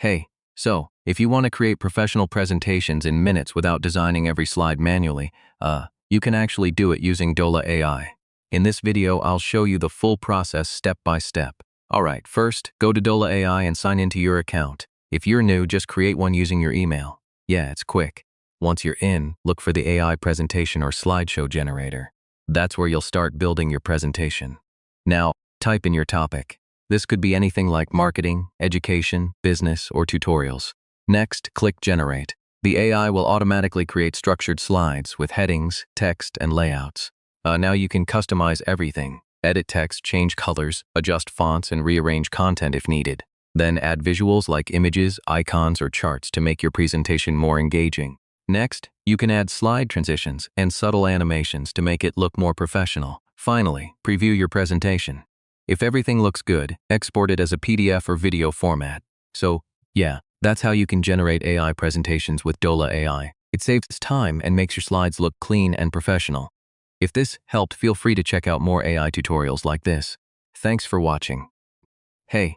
Hey, so, if you want to create professional presentations in minutes without designing every slide manually, you can actually do it using Dola AI. In this video, I'll show you the full process step by step. Alright, first, go to Dola AI and sign into your account. If you're new, just create one using your email. Yeah, it's quick. Once you're in, look for the AI presentation or slideshow generator. That's where you'll start building your presentation. Now, type in your topic. This could be anything like marketing, education, business, or tutorials. Next, click Generate. The AI will automatically create structured slides with headings, text, and layouts. Now you can customize everything. Edit text, change colors, adjust fonts, and rearrange content if needed. Then add visuals like images, icons, or charts to make your presentation more engaging. Next, you can add slide transitions and subtle animations to make it look more professional. Finally, preview your presentation. If everything looks good, export it as a PDF or video format. So, yeah, that's how you can generate AI presentations with Dola AI. It saves time and makes your slides look clean and professional. If this helped, feel free to check out more AI tutorials like this. Thanks for watching. Hey,